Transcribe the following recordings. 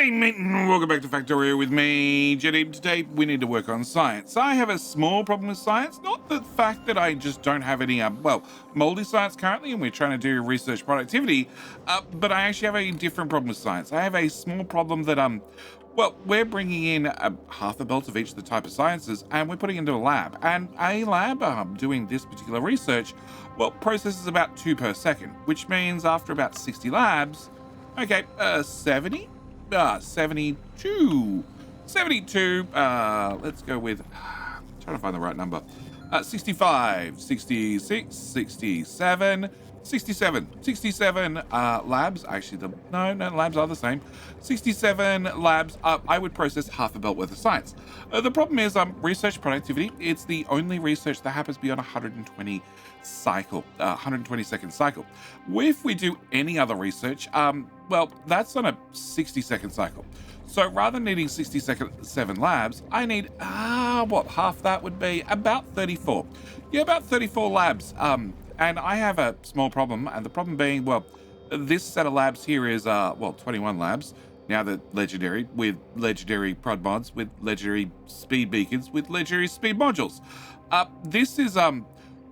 G'day, mate, and welcome back to Factorio with me, Jetty. Today, we need to work on science. I have a small problem with science, not the fact that I just don't have any, moldy science currently, and we're trying to do research productivity, but I actually have a different problem with science. I have a small problem that, we're bringing in half a belt of each of the type of sciences, and we're putting into a lab. And a lab doing this particular research, processes about 2 per second, which means after about 60 labs, okay, 70? 72. 72, let's go with, trying to find the right number. 65, 66, 67, 67 labs. Actually, no, labs are the same. 67 labs, I would process half a belt worth of science. The problem is research productivity. It's the only research that happens beyond 120 cycle, 120 second cycle. If we do any other research, that's on a 60-second cycle. So rather than needing 67 labs, I need, half that would be about 34. Yeah, about 34 labs. And I have a small problem, and the problem being, this set of labs here is, 21 labs. Now they're legendary, with legendary prod mods, with legendary speed beacons, with legendary speed modules. This is,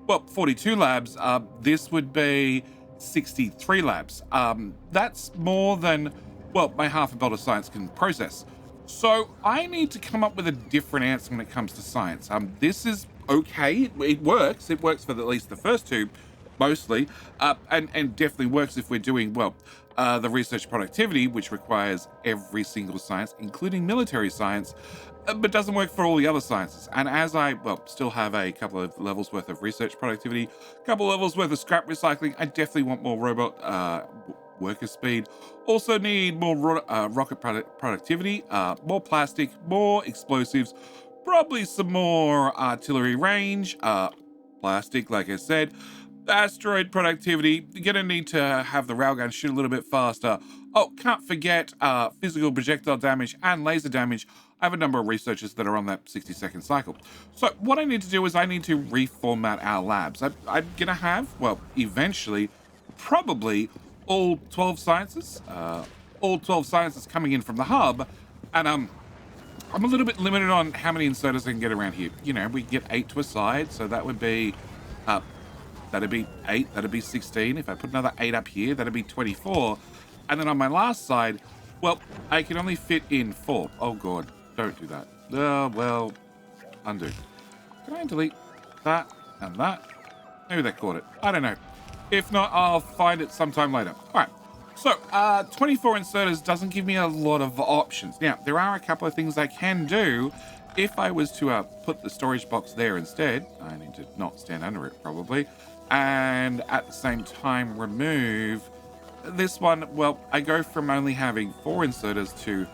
42 labs. This would be 63 labs. That's more than, my half a belt of science can process. So I need to come up with a different answer when it comes to science. This is okay. It works. It works for at least the first two, mostly, and definitely works if we're doing, the research productivity, which requires every single science, including military science, but doesn't work for all the other sciences. And as I, still have a couple of levels worth of research productivity, a couple levels worth of scrap recycling, I definitely want more robot worker speed. Also need more rocket productivity, more plastic, more explosives, probably some more artillery range, plastic, like I said, asteroid productivity. You're gonna need to have the railgun shoot a little bit faster. Oh, can't forget physical projectile damage and laser damage. I have a number of researchers that are on that 60-second cycle. So what I need to do is I need to reformat our labs. I'm gonna have, eventually, probably all 12 sciences, coming in from the hub, and I'm a little bit limited on how many inserters I can get around here. You know, we can get 8 to a side, so that would be, that'd be 8, that'd be 16. If I put another 8 up here, that'd be 24. And then on my last side, I can only fit in 4. Oh god, don't do that. Undo. Can I delete that and that? Maybe that caught it. I don't know. If not, I'll find it sometime later. All right. So, 24 inserters doesn't give me a lot of options. Now, there are a couple of things I can do. If I was to put the storage box there instead, I need to not stand under it probably, and at the same time remove this one. I go from only having 4 inserters to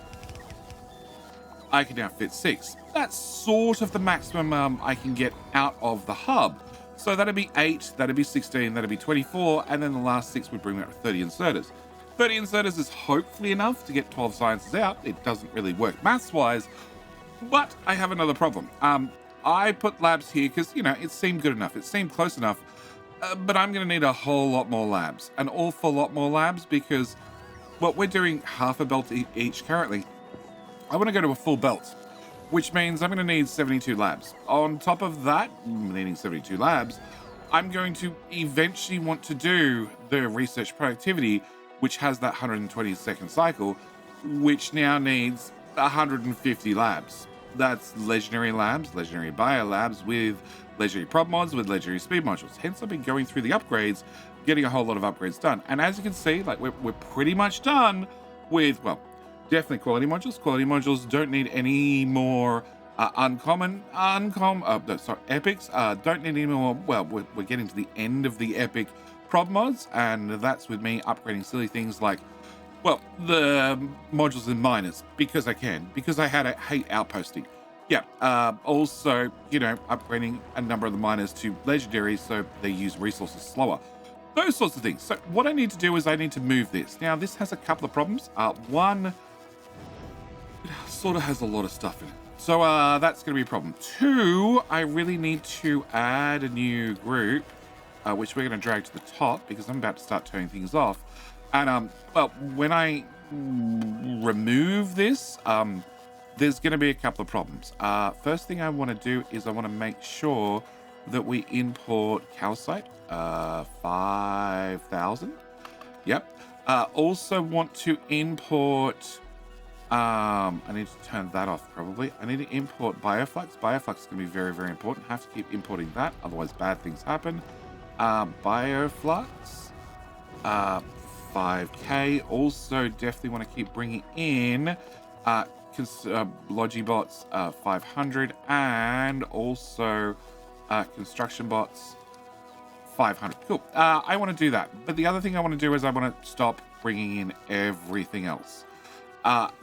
I can now fit 6. That's sort of the maximum I can get out of the hub. So that'd be 8, that'd be 16, that'd be 24, and then the last 6 would bring me up to 30 inserters. 30 inserters is hopefully enough to get 12 sciences out. It doesn't really work maths-wise, but I have another problem. I put labs here because, it seemed good enough. It seemed close enough, but I'm going to need a whole lot more labs, an awful lot more labs, because, we're doing half a belt each currently. I want to go to a full belt, which means I'm going to need 72 labs. On top of that, needing 72 labs, I'm going to eventually want to do the research productivity, which has that 120-second cycle, which now needs 150 labs. That's legendary labs, legendary bio labs with legendary prop mods, with legendary speed modules. Hence, I've been going through the upgrades, getting a whole lot of upgrades done. And as you can see, we're pretty much done with, definitely quality modules. Quality modules don't need any more epics. Don't need any more. We're getting to the end of the epic prop mods, and that's with me upgrading silly things like, the modules in miners, because I can, because I hate outposting. Yeah, also, upgrading a number of the miners to legendary so they use resources slower. Those sorts of things. So what I need to do is I need to move this. Now, this has a couple of problems. One, it sort of has a lot of stuff in it. So that's going to be a problem. 2, I really need to add a new group, which we're going to drag to the top because I'm about to start turning things off. And, when I remove this, there's going to be a couple of problems. First thing I want to do is I want to make sure that we import calcite, 5,000. Yep. Also want to import, I need to turn that off probably. I need to import bioflux. Bioflux is going to be very, very important. Have to keep importing that, otherwise bad things happen. Bioflux, 5k. Also definitely want to keep bringing in Logibots, 500, and also construction bots, 500. Cool. I want to do that. But the other thing I want to do is I want to stop bringing in everything else.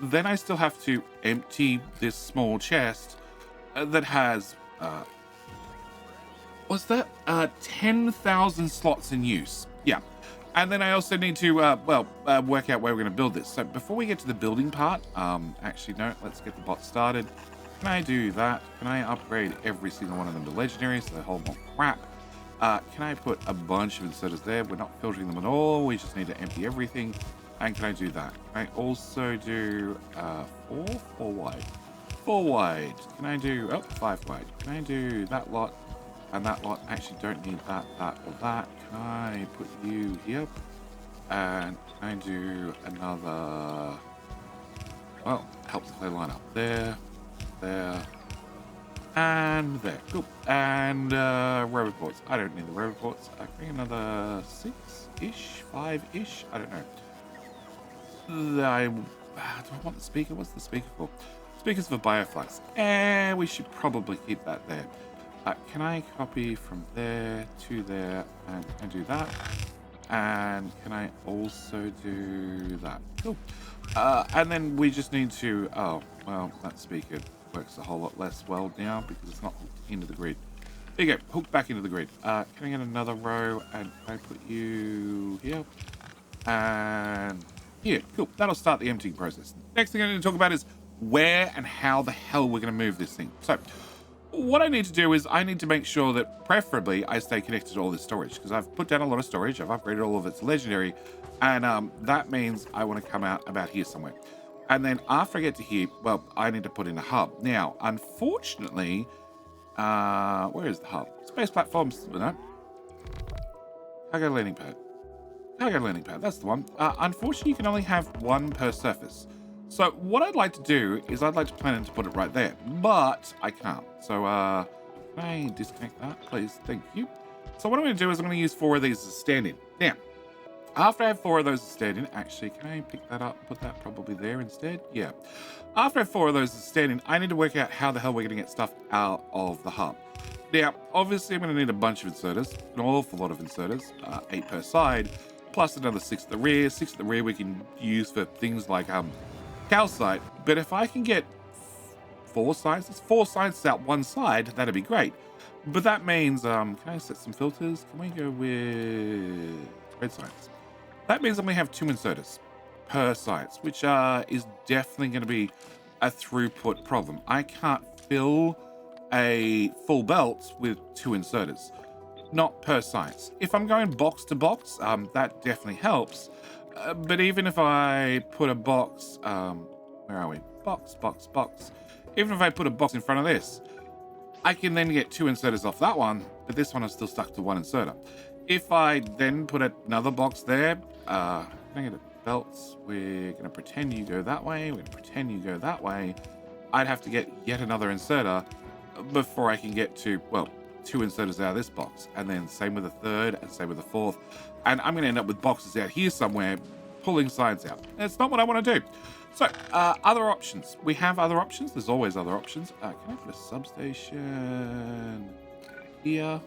Then I still have to empty this small chest that has, what's that? 10,000 slots in use. Yeah. And then I also need to, work out where we're going to build this. So before we get to the building part, actually, no, let's get the bot started. Can I do that? Can I upgrade every single one of them to legendary so they hold more crap? Can I put a bunch of inserters there? We're not filtering them at all. We just need to empty everything. And can I do that? Can I also do 4 wide? 4 wide. Can I do, 5 wide. Can I do that lot and that lot? Actually don't need that, or that. Can I put you here? And can I do another, well, helps if they line up there, and there. Cool. And rover ports. I don't need the rover ports. I think another 6-ish, 5-ish. I don't know. Do I want the speaker? What's the speaker for? Speakers for bioflux. And we should probably keep that there. Can I copy from there to there? And can I do that? And can I also do that? Cool. And then we just need to, that speaker works a whole lot less well now because it's not hooked into the grid. There you go, hooked back into the grid. Can I get another row and can I put you here? And here, cool. That'll start the emptying process. Next thing I need to talk about is where and how the hell we're going to move this thing. So what I need to do is I need to make sure that preferably I stay connected to all this storage because I've put down a lot of storage. I've upgraded all of its legendary. And that means I want to come out about here somewhere. And then after I get to here, well, I need to put in a hub. Now, unfortunately, where is the hub? Space platforms, no. Cargo landing pad. Cargo landing pad, that's the one. Unfortunately, you can only have one per surface. So what I'd like to do is I'd like to plan to put it right there, but I can't. So can I disconnect that, please? Thank you. So what I'm going to do is I'm going to use 4 of these as stand-in. Now, after I have 4 of those as stand-in, actually, can I pick that up and put that probably there instead? Yeah. After I have 4 of those as stand-in, I need to work out how the hell we're going to get stuff out of the hub. Now, obviously, I'm going to need a bunch of inserters, an awful lot of inserters, 8 per side, plus another 6 at the rear. 6 at the rear we can use for things like calcite. But if I can get 4 sides, it's 4 sides out one side, that'd be great. But that means, can I set some filters? Can we go with red sides? That means I'm going to have 2 inserters per sides, which is definitely going to be a throughput problem. I can't fill a full belt with 2 inserters, not per size. If I'm going box to box, that definitely helps. But even if I put a box, where are we? Box. Even if I put a box in front of this, I can then get 2 inserters off that one, but this one is still stuck to 1 inserter. If I then put another box there, can I get belts? We're going to pretend you go that way. We're going to pretend you go that way. I'd have to get yet another inserter before I can get to, well, 2 inserters out of this box. And then same with the third and same with the fourth. And I'm going to end up with boxes out here somewhere pulling sides out. That's not what I want to do. So, other options. We have other options. There's always other options. Can I put a substation here?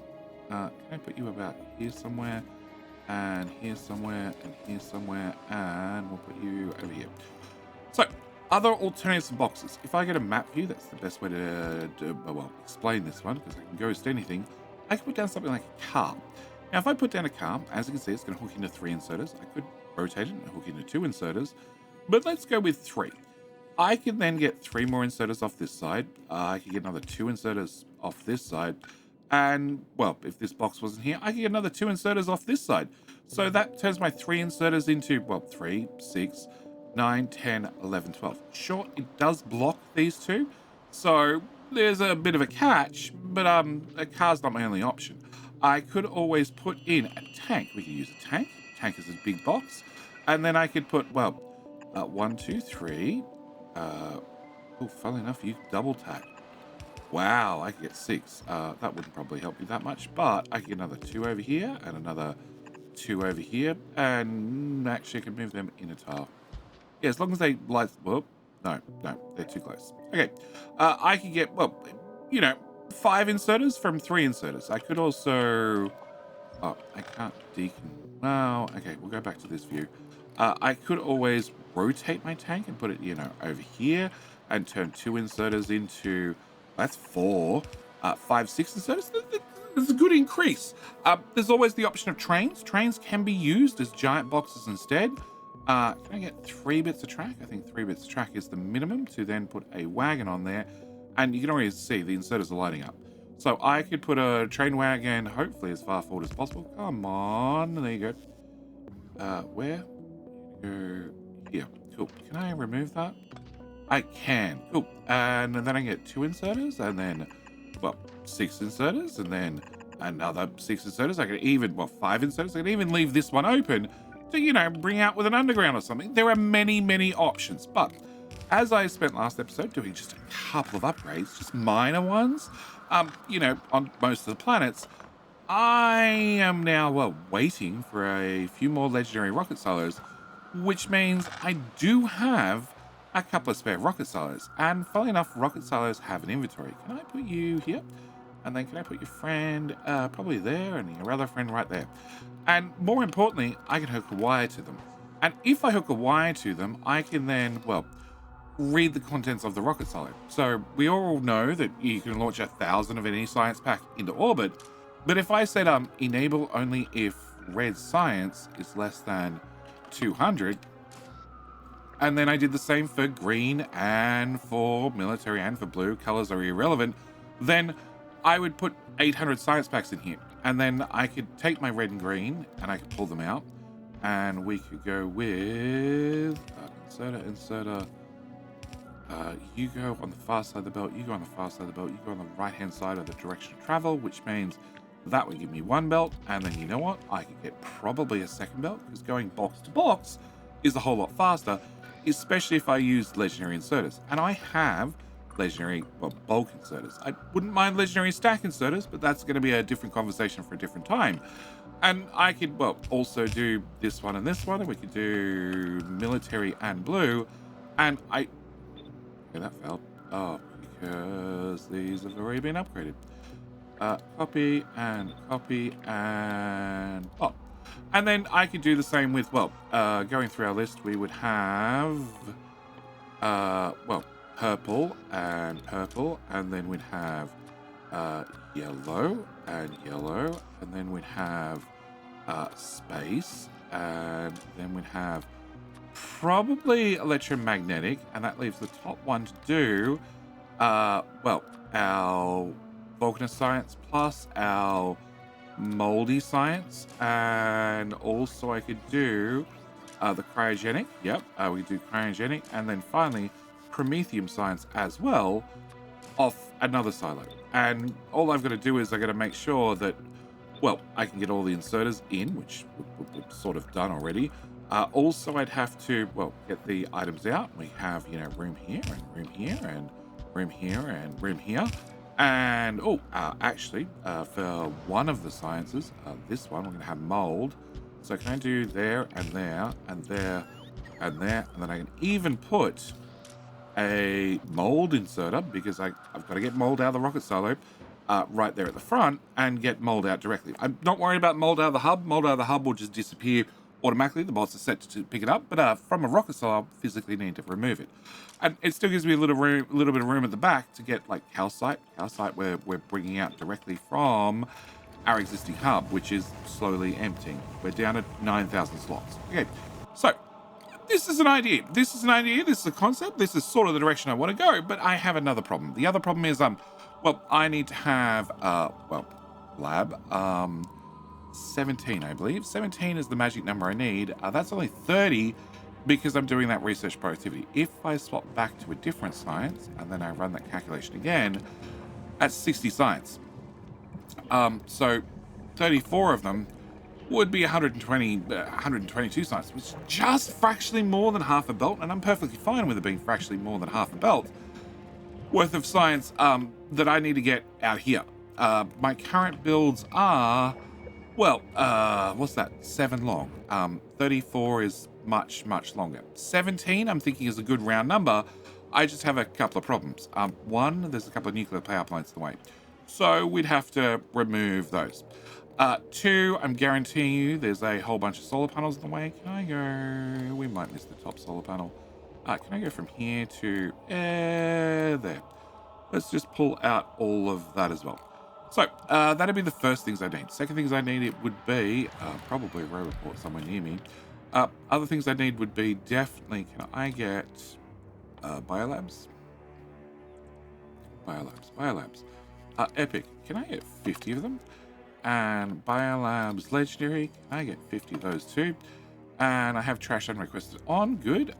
Can I put you about here somewhere? And here somewhere, and here somewhere, and we'll put you over here. So, other alternatives for boxes. If I go to map view, that's the best way to explain this one, because I can ghost anything. I can put down something like a car. Now, if I put down a car, as you can see, it's going to hook into 3 inserters. I could rotate it and hook into 2 inserters, but let's go with 3. I can then get 3 more inserters off this side. I can get another 2 inserters off this side. And, well, if this box wasn't here, I can get another 2 inserters off this side. So that turns my 3 inserters into, well, 3, 6, 9, 10, 11, 12. Sure, it does block these two, so there's a bit of a catch, but a car's not my only option. I could always put in a tank. We could use a tank. Tank is a big box. And then I could put, well, 1, 2, 3. Oh, funnily enough, you double tap. Wow, I could get 6. That wouldn't probably help you that much, but I could get another 2 over here and another 2 over here. And actually, I can move them in a tile. Yeah, as long as they light. Well, no, they're too close. Okay, I could get, well, 5 inserters from 3 inserters. I could also. Oh, I can't No, okay, we'll go back to this view. I could always rotate my tank and put it, over here and turn 2 inserters into. That's 4. 5, 6 inserters. That's a good increase. There's always the option of trains. Trains can be used as giant boxes instead. Can I get 3 bits of track? I think 3 bits of track is the minimum to then put a wagon on there. And you can already see the inserters are lighting up. So I could put a train wagon, hopefully as far forward as possible. Come on. There you go. Where? Here. Cool. Can I remove that? I can. Cool. And then I get 2 inserters and then, 6 inserters and then another 6 inserters. I could even, 5 inserters. I could even leave this one open to, bring out with an underground or something. There are many, many options. But as I spent last episode doing just a couple of upgrades, just minor ones, on most of the planets, I am now, waiting for a few more legendary rocket silos, which means I do have a couple of spare rocket silos. And funnily enough, rocket silos have an inventory. Can I put you here? And then can I put your friend probably there and your other friend right there? And more importantly, I can hook a wire to them. And if I hook a wire to them, I can then, read the contents of the rocket silo. So we all know that you can launch 1,000 of any science pack into orbit. But if I said enable only if red science is less than 200, and then I did the same for green and for military and for blue, colors are irrelevant, then I would put 800 science packs in here. And then I could take my red and green and I could pull them out. And we could go with inserter. You go on the far side of the belt, you go on the far side of the belt, you go on the right-hand side of the direction of travel, which means that would give me 1 belt. And then you know what? I could get probably a 2nd belt because going box to box is a whole lot faster, especially if I use legendary inserters. And I have legendary, bulk inserters. I wouldn't mind legendary stack inserters, but that's going to be a different conversation for a different time. And I could, also do this one and this one, and we could do military and blue. And okay, that failed. Oh, because these have already been upgraded. Copy and pop. And then I could do the same with, going through our list, we would have, purple, and then we'd have yellow, and then we'd have space, and then we'd have probably electromagnetic, and that leaves the top one to do, our volcanist science plus our moldy science, and also I could do the cryogenic. Yep, we could do cryogenic, and then finally promethium science as well off another silo. And all I've got to do is I got to make sure that, I can get all the inserters in, which we've sort of done already. Also, I'd have to, get the items out. We have, room here and room here and room here and room here. And, actually, for one of the sciences, this one, we're going to have mold. So can I do there and there and there and there? And then I can even put a mold inserter, because I've got to get mold out of the rocket silo, right there at the front, and get mold out directly. I'm not worried about mold out of the hub. Mold out of the hub will just disappear automatically. The bots are set to pick it up, but from a rocket silo, I physically need to remove it. And it still gives me a little bit of room at the back to get like calcite where we're bringing out directly from our existing hub, which is slowly emptying. We're down at 9,000 slots. Okay, so this is an idea. This is a concept. This is sort of the direction I want to go, but I have another problem. The other problem is, I need to have, lab, 17, I believe. 17 is the magic number I need. That's only 30 because I'm doing that research productivity. If I swap back to a different science and then I run that calculation again, that's 60 science. So 34 of them would be 122 science, which is just fractionally more than half a belt, and I'm perfectly fine with it being fractionally more than half a belt worth of science that I need to get out here. My current builds are, well, what's that? 7 long. 34 is much longer. 17, I'm thinking, is a good round number. I just have a couple of problems. One, there's a couple of nuclear power plants in the way, so we'd have to remove those. 2, I'm guaranteeing you there's a whole bunch of solar panels in the way. Can I go? We might miss the top solar panel. Can I go from here to there? Let's just pull out all of that as well. So that'd be the first things I need. Second things I need, it would be probably a roboport somewhere near me. Other things I need would be definitely, can I get biolabs? Biolabs. Epic, can I get 50 of them? And biolabs legendary, can I get 50 of those too? And I have trash unrequested on. Good.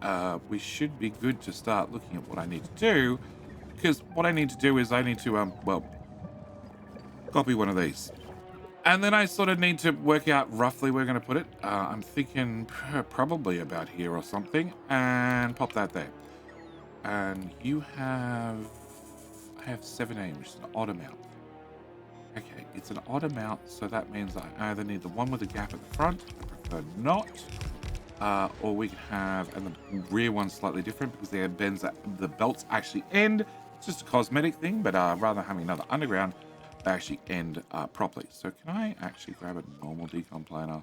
We should be good to start looking at what I need to do, because what I need to do is I need to copy one of these, and then I sort of need to work out roughly where we're going to put it. I'm thinking probably about here or something, and pop that there. And I have 17, which is an odd amount. Okay, it's an odd amount, so that means I either need the one with the gap at the front, I prefer not, or we can have, and the rear one's slightly different because the belts actually end. It's just a cosmetic thing, but rather than having another underground, they actually end properly. So can I actually grab a normal decon planer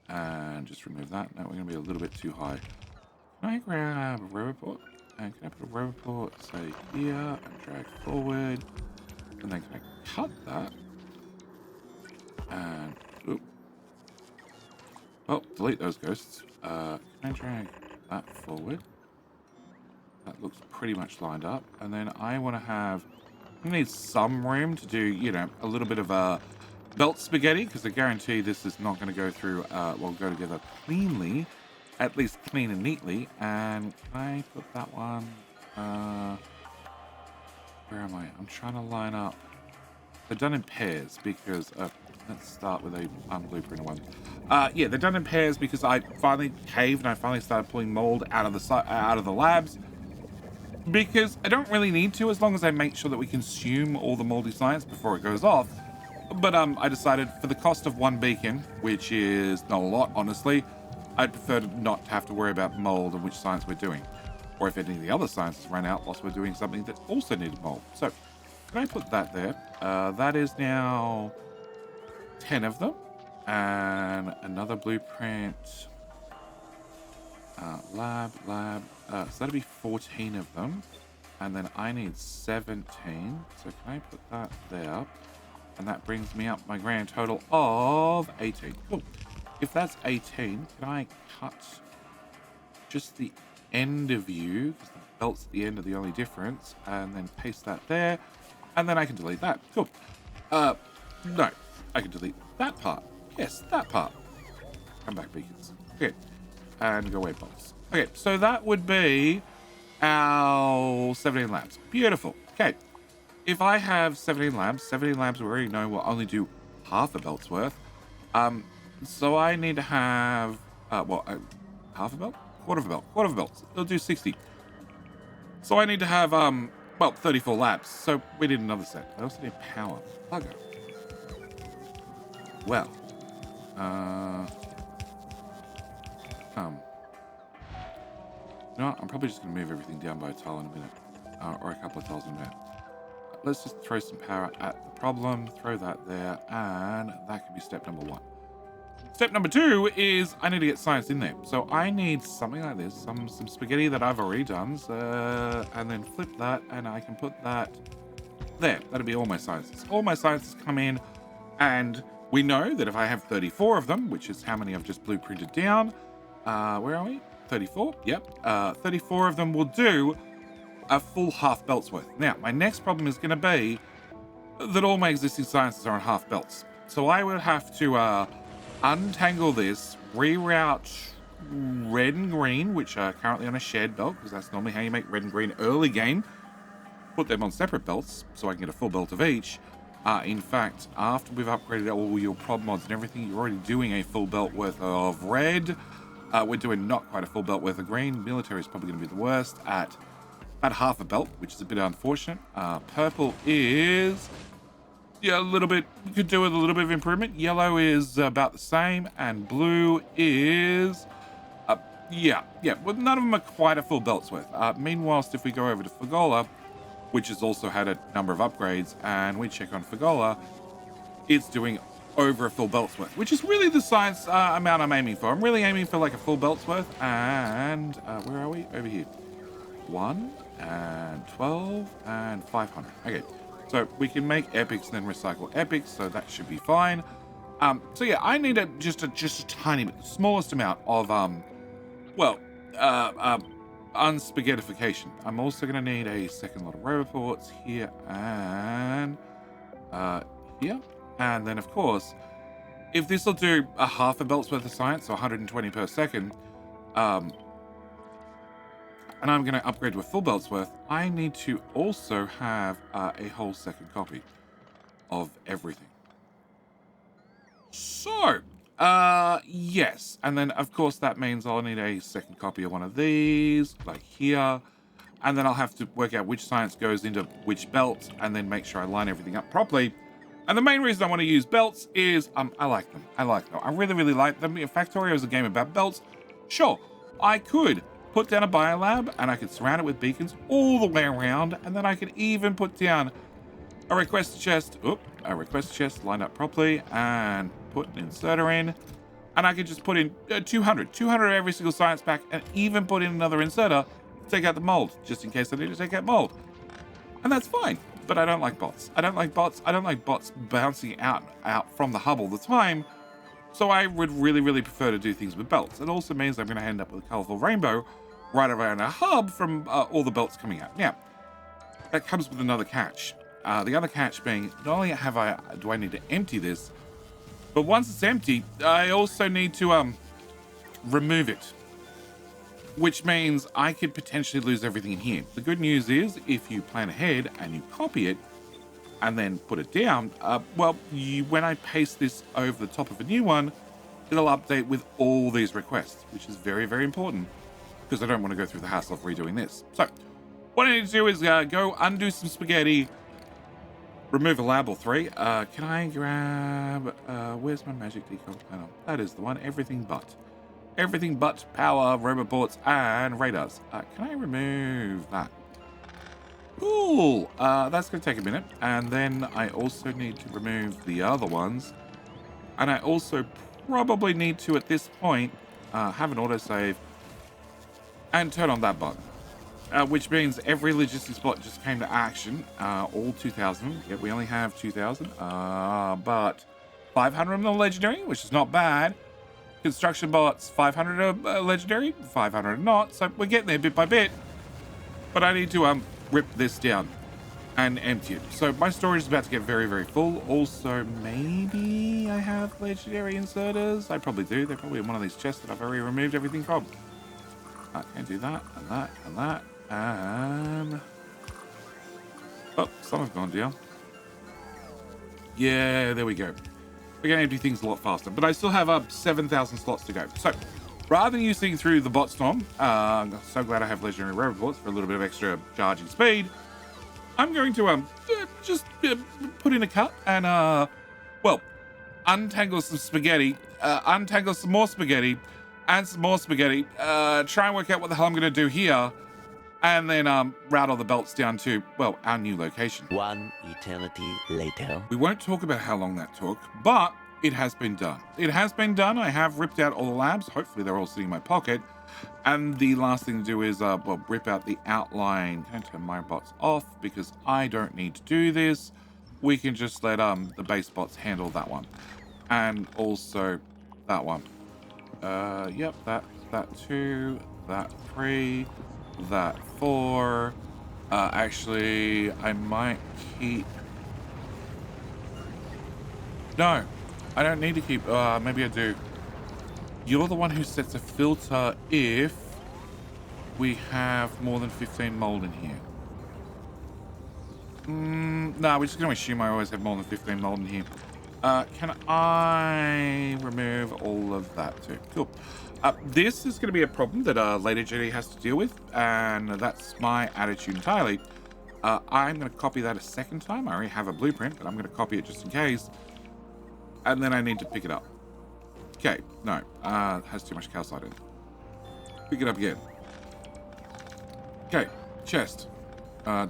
and just remove that? No, we're going to be a little bit too high. Can I grab a roboport? And can I put a roboport, say, here, and drag forward? And then can I cut that? And, oop. Well, delete those ghosts. Can I drag that forward? That looks pretty much lined up. And then I want to have, I need some room to do, you know, a little bit of a belt spaghetti, because I guarantee this is not going to go through, go together cleanly, at least clean and neatly. And can I put that one, where am I? I'm trying to line up. They're done in pairs because, let's start with a blueprint one. Yeah, they're done in pairs because I finally caved and I finally started pulling mold out of the labs. Because I don't really need to, as long as I make sure that we consume all the moldy science before it goes off. But I decided for the cost of 1 beacon, which is not a lot, honestly, I'd prefer not to have to worry about mold and which science we're doing. Or if any of the other sciences run out whilst we're doing something that also needed mold. So, can I put that there? That is now 10 of them. And another blueprint. Lab. So that'll be 14 of them. And then I need 17. So can I put that there? And that brings me up my grand total of 18. Cool. If that's 18, can I cut just the end of you? Because the belt's at the end of the only difference. And then paste that there. And then I can delete that. Cool. No. I can delete that part. Yes, that part. Come back, beacons. Okay. And go away, bolts. Okay, so that would be our 17 labs. Beautiful. Okay. If I have 17 labs we already know will only do half a belt's worth. So I need to have, half a belt? Quarter of a belt. It'll do 60. So I need to have, 34 labs. So we need another set. I also need power. Bugger. Well, you know what? I'm probably just going to move everything down by a tile in a minute. Or a couple of tiles in a minute. Let's just throw some power at the problem. Throw that there. And that can be step number 1. Step number 2 is I need to get science in there. So I need something like this. Some spaghetti that I've already done. And then flip that. And I can put that there. That'll be all my sciences. All my sciences come in. And we know that if I have 34 of them, which is how many I've just blueprinted down. Where are we? 34? Yep. 34 of them will do a full half belt's worth. Now, my next problem is going to be that all my existing sciences are on half belts. So I will have to untangle this, reroute red and green, which are currently on a shared belt, because that's normally how you make red and green early game. Put them on separate belts so I can get a full belt of each. In fact, after we've upgraded all your prod mods and everything, you're already doing a full belt worth of red. We're doing not quite a full belt worth of green. Military is probably going to be the worst at about half a belt, which is a bit unfortunate. Purple is, yeah, a little bit, you could do with a little bit of improvement. Yellow is about the same, and blue is, yeah, well, none of them are quite a full belt's worth. Meanwhile, if we go over to Fagola, which has also had a number of upgrades, and we check on Fagola, it's doing over a full belt's worth, which is really the science amount I'm aiming for. I'm really aiming for like a full belt's worth, and where are we? Over here. 1 and 12 and 500. Okay, so we can make epics and then recycle epics, so that should be fine. So yeah, I need just a tiny bit, the smallest amount of unspaghettification. I'm also going to need a second lot of roboports here and here. And then, of course, if this will do a half a belt's worth of science, so 120 per second, and I'm going to upgrade to a full belt's worth, I need to also have a whole second copy of everything. So, yes. And then, of course, that means I'll need a second copy of one of these, like here. And then I'll have to work out which science goes into which belt and then make sure I line everything up properly. And the main reason I want to use belts is I like them. I really, really like them. If Factorio is a game about belts, sure, I could put down a biolab and I could surround it with beacons all the way around. And then I could even put down a request chest lined up properly and put an inserter in. And I could just put in 200 every single science pack, and even put in another inserter to take out the mold, just in case I need to take out mold. And that's fine. But I don't like bots. I don't like bots bouncing out from the hub all the time. So I would really, really prefer to do things with belts. It also means I'm going to end up with a colorful rainbow right around our hub from all the belts coming out. Now, that comes with another catch. The other catch being, not only do I need to empty this, but once it's empty, I also need to remove it. Which means I could potentially lose everything in here. The good news is, if you plan ahead and you copy it and then put it down, when I paste this over the top of a new one, it'll update with all these requests, which is very, very important, because I don't want to go through the hassle of redoing this. So what I need to do is go undo some spaghetti, remove a lab or 3. Can I grab, where's my magic decal panel? That is the one, everything but power, roboports, and radars. Can I remove that? Cool. That's going to take a minute. And then I also need to remove the other ones. And I also probably need to, at this point, have an autosave and turn on that button. Which means every logistics bot just came to action. All 2,000. Yeah, we only have 2,000. But 500 of them are legendary, which is not bad. Construction bots, 500 are legendary, 500 are not. So we're getting there bit by bit. But I need to rip this down and empty it. So my storage is about to get very, very full. Also, maybe I have legendary inserters. I probably do. They're probably in one of these chests that I've already removed everything from. I can do that and that and that. And oh, some have gone down. Yeah, there we go. We're going to empty things a lot faster, but I still have 7,000 slots to go. So rather than using through the bot storm, I'm so glad I have legendary roboports for a little bit of extra charging speed. I'm going to just put in a cut and untangle some spaghetti, untangle some more spaghetti, and some more spaghetti. Try and work out what the hell I'm going to do here, and then route all the belts down to, well, our new location. One eternity later. We won't talk about how long that took, but it has been done. It has been done. I have ripped out all the labs. Hopefully they're all sitting in my pocket. And the last thing to do is, rip out the outline. Can't turn my bots off because I don't need to do this. We can just let the base bots handle that one. And also that one. Yep, that 2, that 3, that 4. Actually, I might keep... No, I don't need to keep... maybe I do. You're the one who sets a filter if we have more than 15 mold in here. No, we're just going to assume I always have more than 15 mold in here. Can I remove all of that too? Cool. This is going to be a problem that later GD has to deal with, and that's my attitude entirely. I'm going to copy that a second time. I already have a blueprint, but I'm going to copy it just in case. And then I need to pick it up. Okay, no, it has too much calcite in it. Pick it up again. Okay, chest.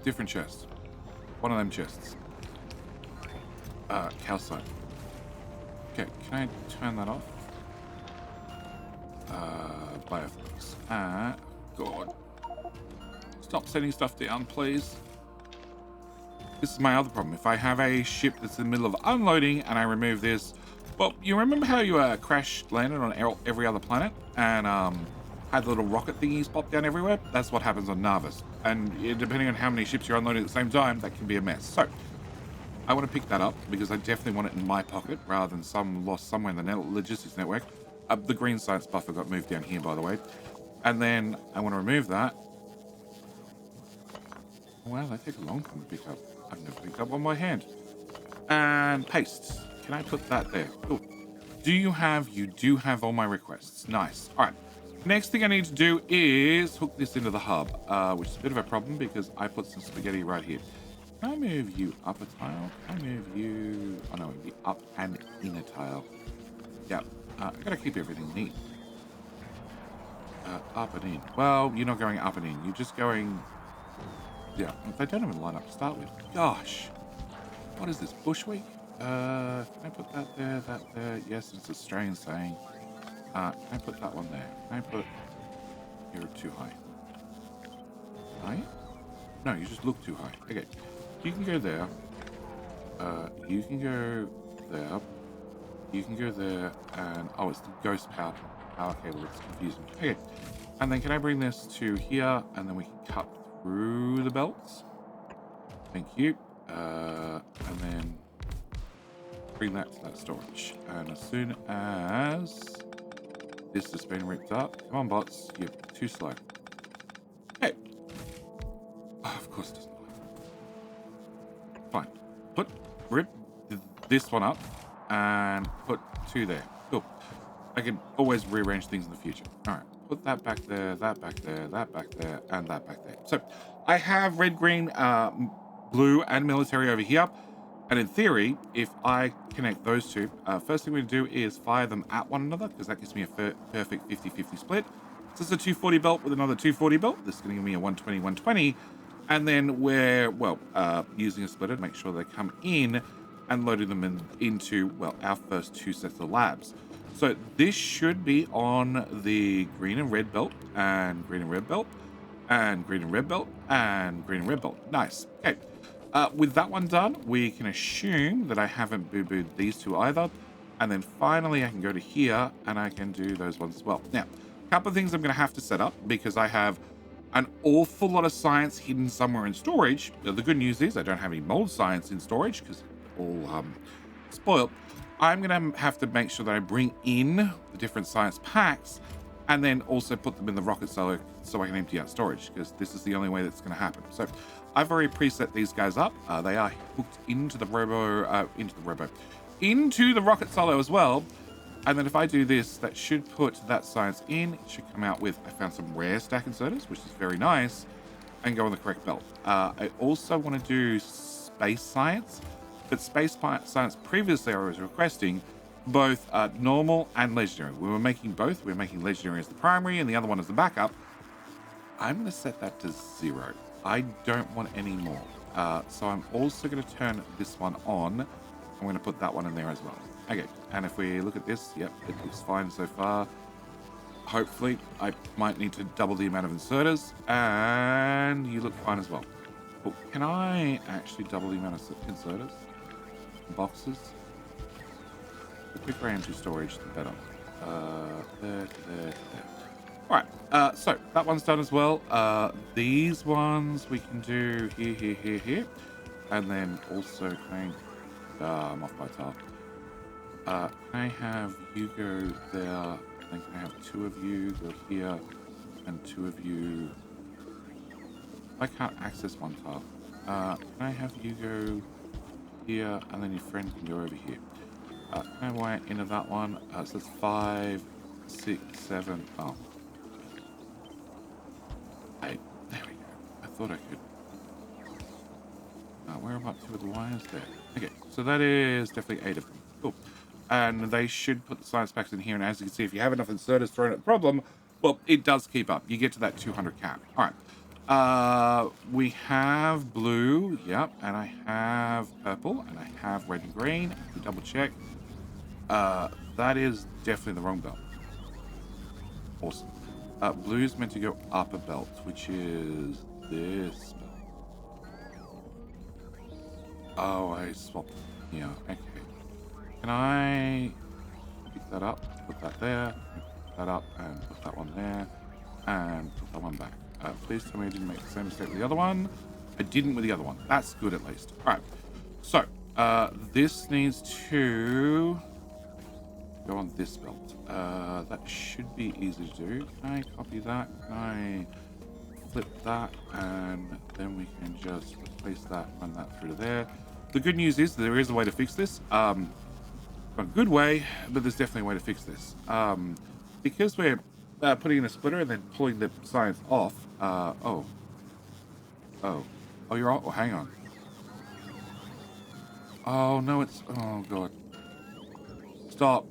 Different chest. One of them chests. Calcite. Okay, can I turn that off? Bioflux. God. Stop setting stuff down, please. This is my other problem. If I have a ship that's in the middle of unloading and I remove this, well, you remember how you crash landed on every other planet and had the little rocket thingies pop down everywhere? That's what happens on Narvis. And depending on how many ships you're unloading at the same time, that can be a mess. So I want to pick that up because I definitely want it in my pocket rather than some lost somewhere in the logistics network. The green science buffer got moved down here, by the way. And then I want to remove that. Wow, they take a long time to pick up. I've never picked up one by hand. And paste. Can I put that there? Cool. You do have all my requests. Nice. All right. Next thing I need to do is hook this into the hub, which is a bit of a problem because I put some spaghetti right here. Can I move you up a tile? Can I move you... Oh, no, it'd be up and in a tile. Yeah. I gotta keep everything neat. Up and in. Well, you're not going up and in. You're just going... Yeah, they don't even line up to start with. Gosh. What is this, Bush Week? Can I put that there, that there? Yes, it's Australian saying. Can I put that one there? Can I put... You're too high. Are you? No, you just look too high. Okay. You can go there. You can go there. You can go there. And... Oh, it's the ghost power cable. It's confusing. Okay. And then can I bring this to here? And then we can cut through the belts. Thank you. And then bring that to that storage. And as soon as this has been ripped up, come on, bots, you're too slow. Hey. Oh, of course it doesn't work. Fine. Rip this one up and put 2 there. Cool. I can always rearrange things in the future. All right. Put that back there, that back there, that back there, and that back there. So I have red, green, blue, and military over here. And in theory, if I connect those two, first thing we're going to do is fire them at one another, because that gives me a perfect 50-50 split. So it's a 240 belt with another 240 belt. This is going to give me a 120-120. And then we're, well, using a splitter to make sure they come in and loading them into, well, our first 2 sets of labs. So this should be on the green and red belt, and green and red belt, and green and red belt, and green and red belt. Nice. Okay. With that one done, we can assume that I haven't boo-booed these 2 either. And then finally, I can go to here, and I can do those ones as well. Now, a couple of things I'm going to have to set up, because I have an awful lot of science hidden somewhere in storage. The good news is I don't have any mold science in storage, because it's all spoiled. I'm going to have to make sure that I bring in the different science packs and then also put them in the rocket silo so I can empty out storage, because this is the only way that's going to happen. So I've already preset these guys up. They are hooked into the into the rocket silo as well. And then if I do this, that should put that science in. It should come out with, I found some rare stack inserters, which is very nice, and go on the correct belt. I also want to do space science. But space science previously I was requesting both normal and legendary. We were making both. We were making legendary as the primary and the other one as the backup. I'm going to set that to 0. I don't want any more. So I'm also going to turn this one on. I'm going to put that one in there as well. Okay, and if we look at this, yep, it looks fine so far. Hopefully, I might need to double the amount of inserters, and you look fine as well. But can I actually double the amount of inserters? Boxes. The quicker I empty storage, the better. There. All right. So that one's done as well. These ones we can do here, and then also I'm off by tile. Can I have you go there Then can I have 2 of you go here, and 2 of you... I can't access one tile. Can I have you go here, and then your friend can go over here? Can I wire into that one? So that's 5, 6, 7. Oh. 8. There we go. I thought I could. Where about 2 of the wires there? Okay, so that is definitely 8 of them. Cool. And they should put the science packs in here. And as you can see, if you have enough inserters thrown at the problem, well, it does keep up. You get to that 200 cap. All right. We have blue. Yep. And I have purple. And I have red and green. If we double check. That is definitely the wrong belt. Awesome. Blue is meant to go up a belt, which is this belt. Oh, I swapped. Yeah, okay. Can I pick that up, put that there, pick that up, and put that one there, and put that one back? Please tell me I didn't make the same mistake with the other one. I didn't with the other one. That's good at least. All right. So, this needs to go on this belt. That should be easy to do. Can I copy that? Can I flip that? And then we can just replace that, run that through to there. The good news is there is a way to fix this. Not a good way, but there's definitely a way to fix this. Because we're putting in a splitter and then pulling the science off. Oh, you're all. Oh, hang on. Oh no, it's. Oh god. Stop.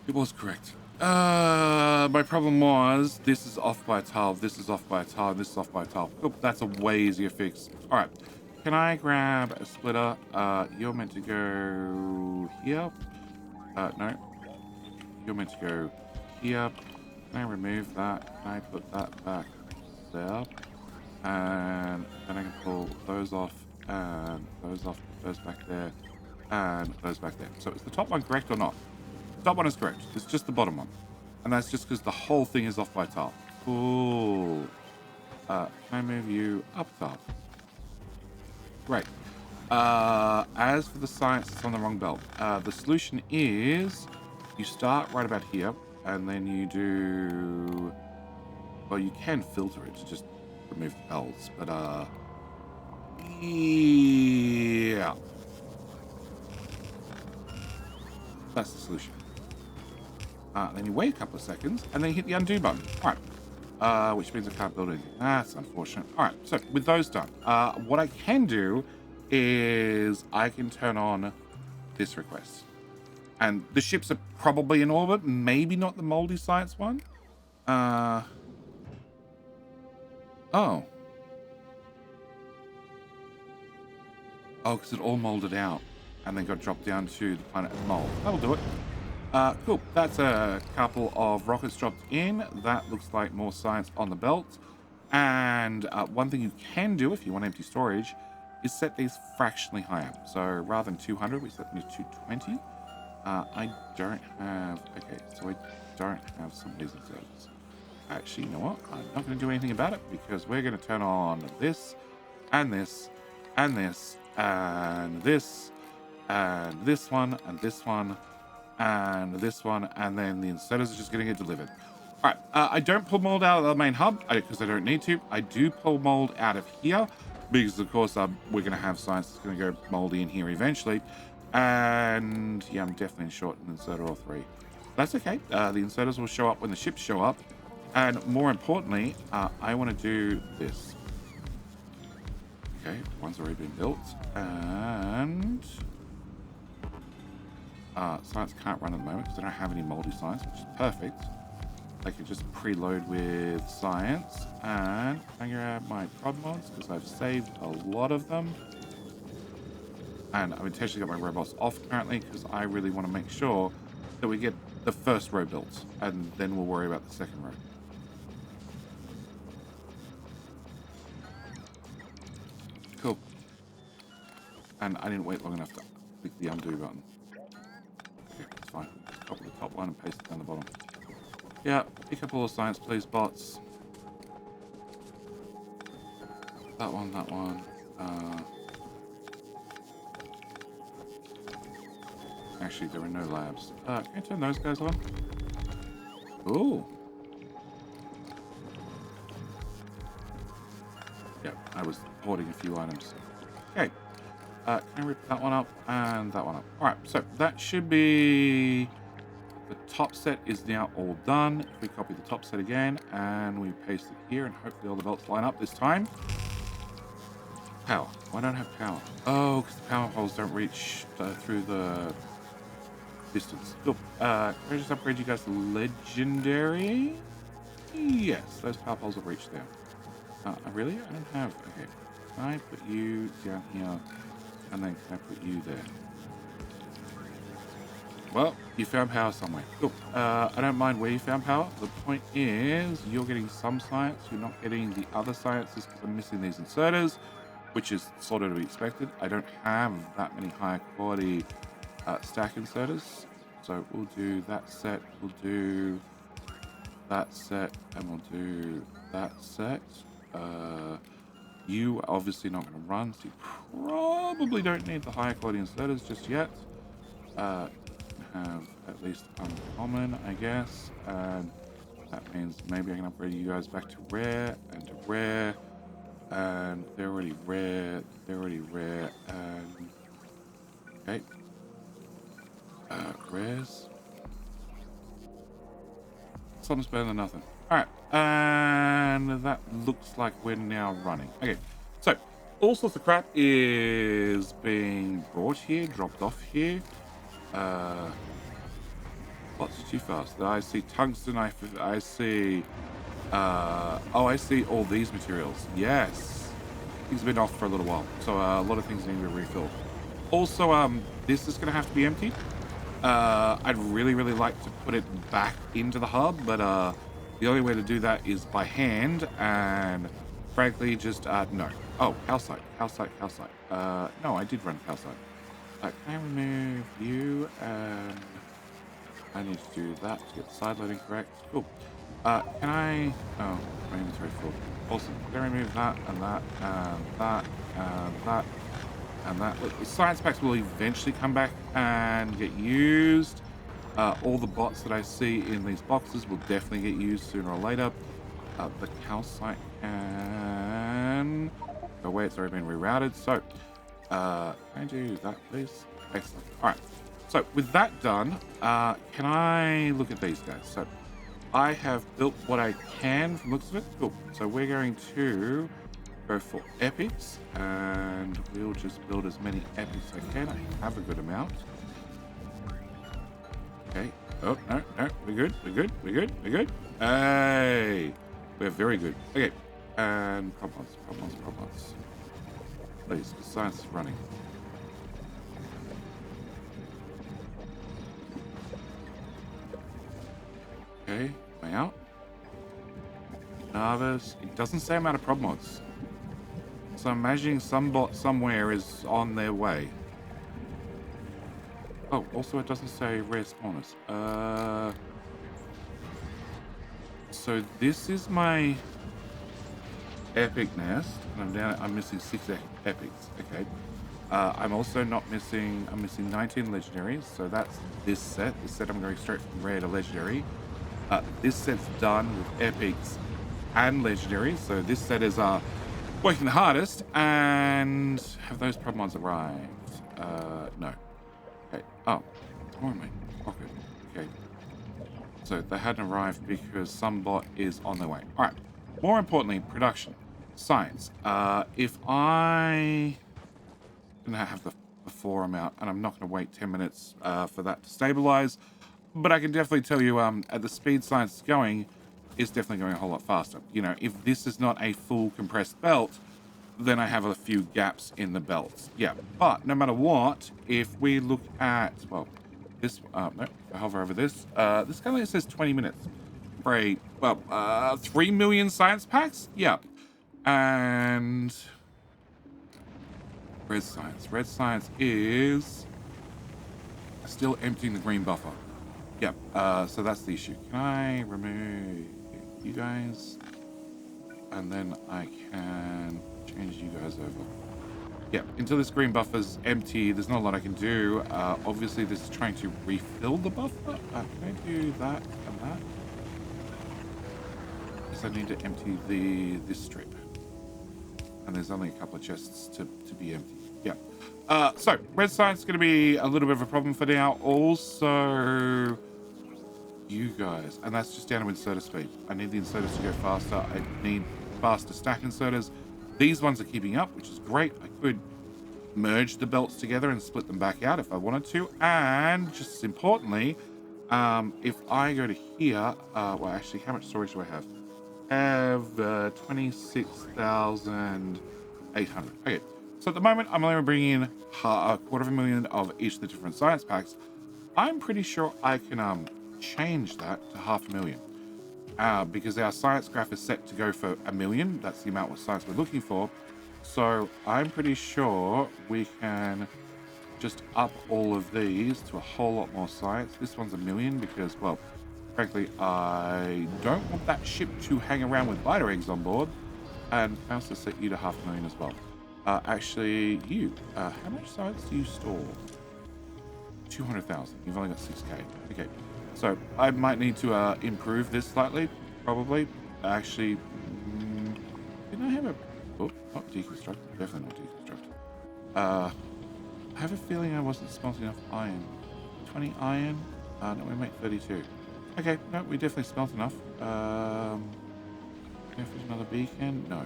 It was correct. My problem was this is off by a tile, this is off by a tile, this is off by a tile. Oh, that's a way easier fix. All right, can I grab a splitter? You're meant to go here. No, you're meant to go here. Can I remove that? Can I put that back there? And then I can pull those off and those off, those back there, and those back there. So is the top one correct or not? Top one is correct. It's just the bottom one. And that's just because the whole thing is off by a tile. Cool. Can I move you up top? Great. As for the science that's on the wrong belt, the solution is you start right about here, and then you do... Well, you can filter it to just remove the belts, but, yeah. That's the solution. Then you wait a couple of seconds, and then you hit the undo button. All right. Which means I can't build anything. That's unfortunate. All right, so with those done, what I can do is I can turn on this request. And the ships are probably in orbit, maybe not the moldy science one. Oh. Oh, because it all molded out and then got dropped down to the planet of mold. That'll do it. Cool. That's a couple of rockets dropped in. That looks like more science on the belt. And one thing you can do if you want empty storage is set these fractionally higher. So rather than 200, we set them to 220. I don't have... Okay, so I don't have some of these inserters. Actually, you know what? I'm not going to do anything about it because we're going to turn on this, and this, and this, and this, and this one, and this one, and this one, and then the inserters are just going to get delivered. All right, I don't pull mold out of the main hub because I don't need to. I do pull mold out of here because, of course, we're going to have science that's going to go moldy in here eventually. And yeah, I'm definitely short an inserter or 3. That's okay. The inserters will show up when the ships show up. And more importantly, I want to do this. Okay, one's already been built. And science can't run at the moment because I don't have any moldy science, which is perfect. I can just preload with science. And I grab my prod mods because I've saved a lot of them. And I've intentionally got my robots off currently because I really want to make sure that we get the first row built. And then we'll worry about the second row. Cool. And I didn't wait long enough to click the undo button. Okay, it's fine. Just copy the top one and paste it down the bottom. Yeah, pick up all the science, please, bots. That one, that one. Actually, there are no labs. Can I turn those guys on? Ooh. Yep, I was hoarding a few items. Okay. Can I rip that one up and that one up? Alright, so that should be... The top set is now all done. If we copy the top set again and we paste it here and hopefully all the belts line up this time. Power. Why don't I have power? Oh, because the power holes don't reach through the distance. Cool. Can I just upgrade you guys to legendary? Yes, those power poles will reach there. Really? I don't have... Okay. Can I put you down here and then can I put you there? Well, you found power somewhere. Cool. I don't mind where you found power. The point is, you're getting some science. You're not getting the other sciences because I'm missing these inserters, which is sort of to be expected. I don't have that many high quality stack inserters. So we'll do that set. We'll do that set. And we'll do that set. You are obviously not going to run, so you probably don't need the higher quality inserters just yet. Have at least uncommon, I guess, and that means maybe I can upgrade you guys back to rare and to rare, and they're already rare, and okay, rares. Something's better than nothing. All right, and that looks like we're now running. Okay, so all sorts of crap is being brought here, dropped off here. Lots too fast. I see tungsten. I see. Oh, I see all these materials. Yes, things have been off for a little while, so a lot of things need to be refilled. Also, this is going to have to be emptied. I'd really like to put it back into the hub, but the only way to do that is by hand, and frankly, just no. Oh, calcite. No, I did run calcite. Can I remove you? And I need to do that to get the side loading correct. Cool. Can I... Oh, my inventory full. Awesome. Can I remove that and that and that and that and that? Look, the science packs will eventually come back and get used. All the bots that I see in these boxes will definitely get used sooner or later. The calcite can... go away, it's already been rerouted. So, can I do that, please? Excellent. All right. So with that done, can I look at these guys? So I have built what I can from the looks of it. Cool. So we're going to go for epics, and we'll just build as many epics as I can. I have a good amount. Okay. Oh, no. We're good. Hey! We're very good. Okay. And problems. Please, the science is running. Okay, way out. Nervous. It doesn't say I'm out of prop mods. So I'm imagining some bot somewhere is on their way. Oh, also it doesn't say rare spawners. So this is my epic nest, and I'm missing 6 epics. Okay. I'm also not missing. I'm missing 19 legendaries. So that's this set. This set I'm going straight from rare to legendary. This set's done with epics and legendaries. So this set is working the hardest. And have those prop mods arrived? No. Okay. Oh, where am I? Okay. So they hadn't arrived because some bot is on their way. All right. More importantly, production. Science. If I didn't have the 4 amount, and I'm not going to wait 10 minutes for that to stabilize, but I can definitely tell you at the speed science is going, it's definitely going a whole lot faster. You know, if this is not a full compressed belt, then I have a few gaps in the belts. Yeah, but no matter what, if we look at, well, this, no, I hover over this. This kind of says 20 minutes for a, well, 3 million science packs? Yeah. And red science. Red science is still emptying the green buffer. Yep, so that's the issue. Can I remove you guys? And then I can change you guys over. Yeah, until this green buffer's empty, there's not a lot I can do. Obviously, this is trying to refill the buffer. Can I do that and that? Because I need to empty this strip. And there's only a couple of chests to be empty. Yeah. So, red science is going to be a little bit of a problem for now. Also, you guys. And that's just down to inserter speed. I need the inserters to go faster. I need faster stack inserters. These ones are keeping up, which is great. I could merge the belts together and split them back out if I wanted to. And just as importantly, if I go to here, well, actually, how much storage do I have? I have 26,800. Okay, so at the moment, I'm only bringing in a 250,000 of each of the different science packs. I'm pretty sure I can change that to 500,000. Because our science graph is set to go for 1,000,000. That's the amount of science we're looking for. So I'm pretty sure we can just up all of these to a whole lot more science. This one's 1,000,000 because, well, frankly, I don't want that ship to hang around with biter eggs on board. And I also set you to 500,000 as well. Actually, you, how much science do you store? 200,000. You've only got 6k. Okay. So I might need to improve this slightly, probably. Actually, didn't I have a... Oh, not deconstruct. Definitely not deconstruct. I have a feeling I wasn't smelting enough iron. 20 iron? No, we make 32. Okay, no, we definitely smelt enough. Go for another beacon? No.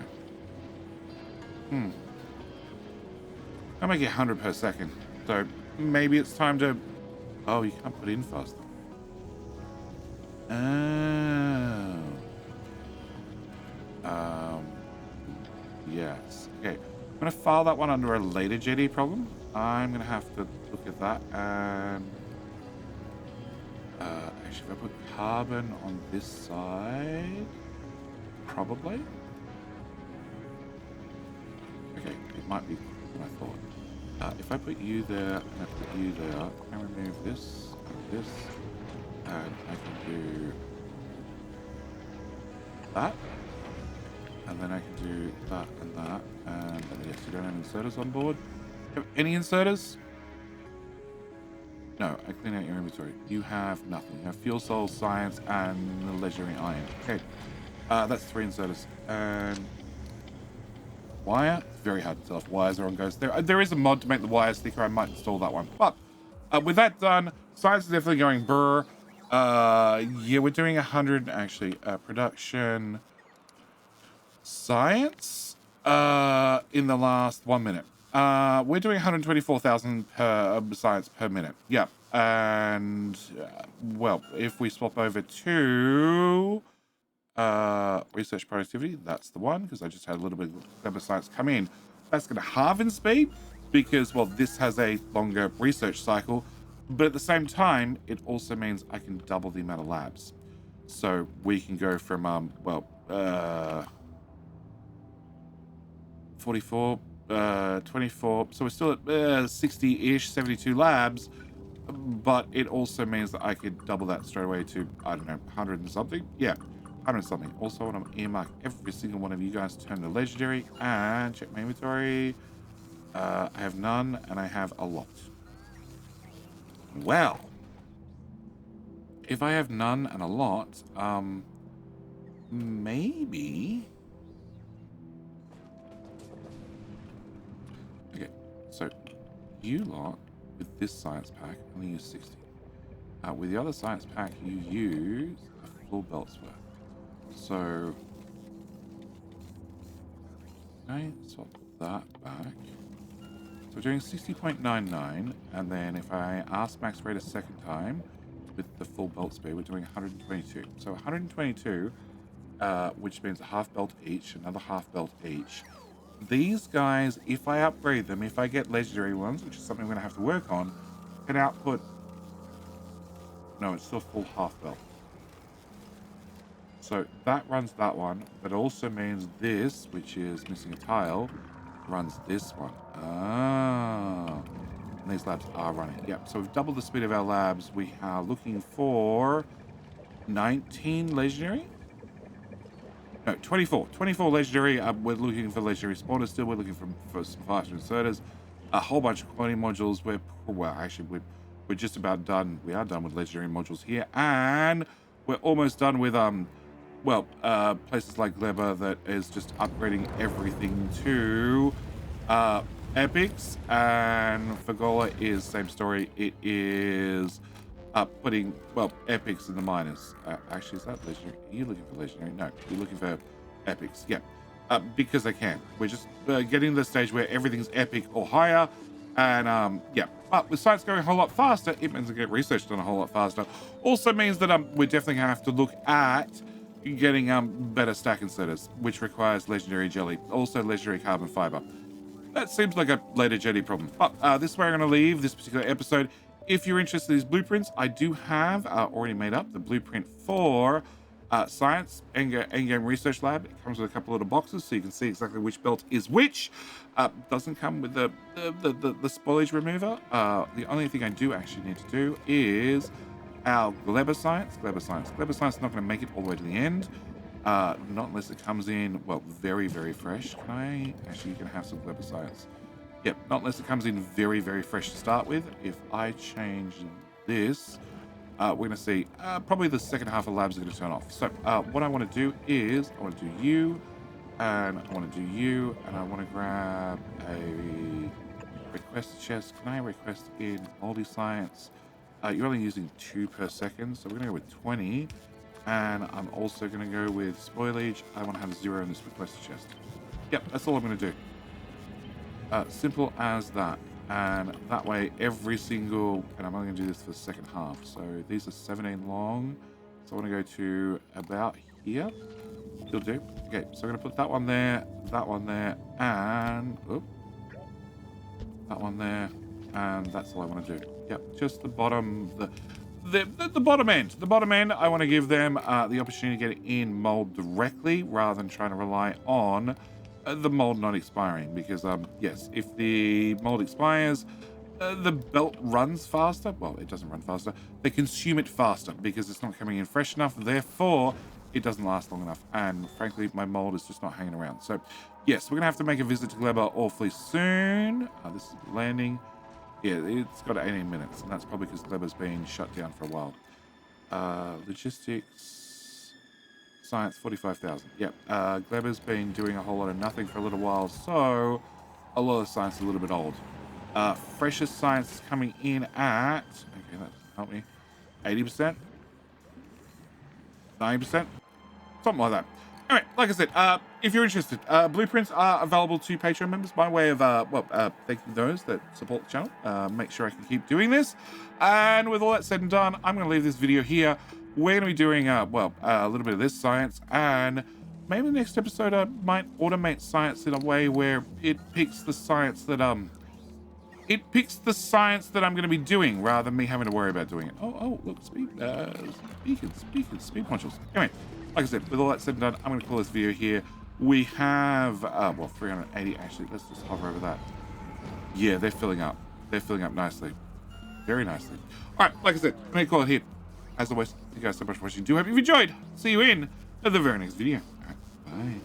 I make it 100 per second. So maybe it's time to... Oh, you can't put in fast. Oh. Yes. Okay. I'm going to file that one under a later JD problem. I'm going to have to look at that. And actually, if I put carbon on this side, probably. Okay, it might be what I thought. If I put you there and I put you there, I can remove this and this. And I can do that. And then I can do that and that. And yes, you don't have inserters on board. Do you have any inserters? No, I clean out your inventory. You have nothing. You have fuel cell, science, and the legendary iron. Okay. That's 3 inserters. And wire? It's very hard to tell if wires are on ghosts. There is a mod to make the wires thicker. I might install that one. But with that done, science is definitely going brr. Yeah, we're doing 100 actually. Production science in the last 1 minute. We're doing 124,000 per science per minute. Yeah, and well, if we swap over to research productivity, that's the one, because I just had a little bit of science come in. That's going to halve in speed because, well, this has a longer research cycle. But at the same time, it also means I can double the amount of labs. So we can go from, 44, 24. So we're still at 60-ish, 72 labs. But it also means that I could double that straight away to, I don't know, 100 and something. Yeah, 100 and something. Also, I want to earmark every single one of you guys to turn to legendary. And check my inventory. I have none, and I have a lot. Well, if I have none and a lot, maybe. Okay, so you lot with this science pack only use 60. With the other science pack, you use a full belt's worth. So, okay, swap that back. So we're doing 60.99, and then if I ask max rate a second time with the full belt speed, we're doing 122. So 122, which means a half belt each, another half belt each. These guys, if I upgrade them, if I get legendary ones, which is something I'm going to have to work on, can output... No, it's still full half belt. So that runs that one, but also means this, which is missing a tile, runs this one. Ah, and these labs are running. Yep, so we've doubled the speed of our labs. We are looking for 19 legendary. No, 24. 24 legendary. We're looking for legendary spawners still. We're looking for some faster inserters. A whole bunch of quality modules. Well, actually, we're just about done. We are done with legendary modules here. And we're almost done with, places like gleba that is just upgrading everything to epics. And Fagola is same story. It is putting, epics in the miners. Actually, is that legendary? Are you looking for legendary? No, you're looking for epics. Yeah, because they can. We're just getting to the stage where everything's epic or higher. And yeah, but with science going a whole lot faster, it means we get research done a whole lot faster. Also means that we're definitely gonna have to look at getting better stack inserters, which requires legendary jelly, also legendary carbon fiber. That seems like a later Jetty problem. But this is where I'm going to leave this particular episode. If you're interested in these blueprints, I do have already made up the blueprint for Science Endgame Research Lab. It comes with a couple of little boxes, so you can see exactly which belt is which. Doesn't come with the spoilage remover. The only thing I do actually need to do is our gleba science. Gleba science is not going to make it all the way to the end. Not unless it comes in, very, very fresh. Can I? Actually, you can have some gleba science. Yep, not unless it comes in very, very fresh to start with. If I change this, we're going to see probably the second half of labs are going to turn off. So what I want to do is I want to do you, and I want to do you, and I want to grab a request chest. Can I request in multi-science? You're only using 2 per second, so we're going to go with 20. And I'm also going to go with spoilage. I want to have 0 in this request chest. Yep, that's all I'm going to do. Simple as that. And that way, every single... And I'm only going to do this for the second half. So these are 17 long. So I want to go to about here. Still do. Okay, so I'm going to put that one there, and... that one there. And that's all I want to do. Yep, just the bottom... The bottom end. The bottom end, I want to give them the opportunity to get it in mold directly rather than trying to rely on the mold not expiring. Because, yes, if the mold expires, the belt runs faster. Well, it doesn't run faster. They consume it faster because it's not coming in fresh enough. Therefore, it doesn't last long enough. And frankly, my mold is just not hanging around. So, yes, we're going to have to make a visit to gleba awfully soon. This is landing. Yeah, it's got 18 minutes, and that's probably because gleba's been shut down for a while. Logistics, science, 45,000. Yep, gleba's been doing a whole lot of nothing for a little while, so a lot of science is a little bit old. Freshest science is coming in at, okay, that doesn't help me, 80%, 90%, something like that. Anyway, like I said, if you're interested, blueprints are available to Patreon members by way of, thanking those that support the channel. Make sure I can keep doing this. And with all that said and done, I'm going to leave this video here. We're going to be doing, a little bit of this science. And maybe the next episode I might automate science in a way where it picks the science that, I'm going to be doing rather than me having to worry about doing it. Oh, look, speed modules. Anyway. Like I said, with all that said and done, I'm going to call this video here. We have, 380 actually. Let's just hover over that. Yeah, they're filling up. They're filling up nicely. Very nicely. All right, like I said, I'm going to call it here. As always, thank you guys so much for watching. Do hope you've enjoyed. See you in the very next video. All right, bye.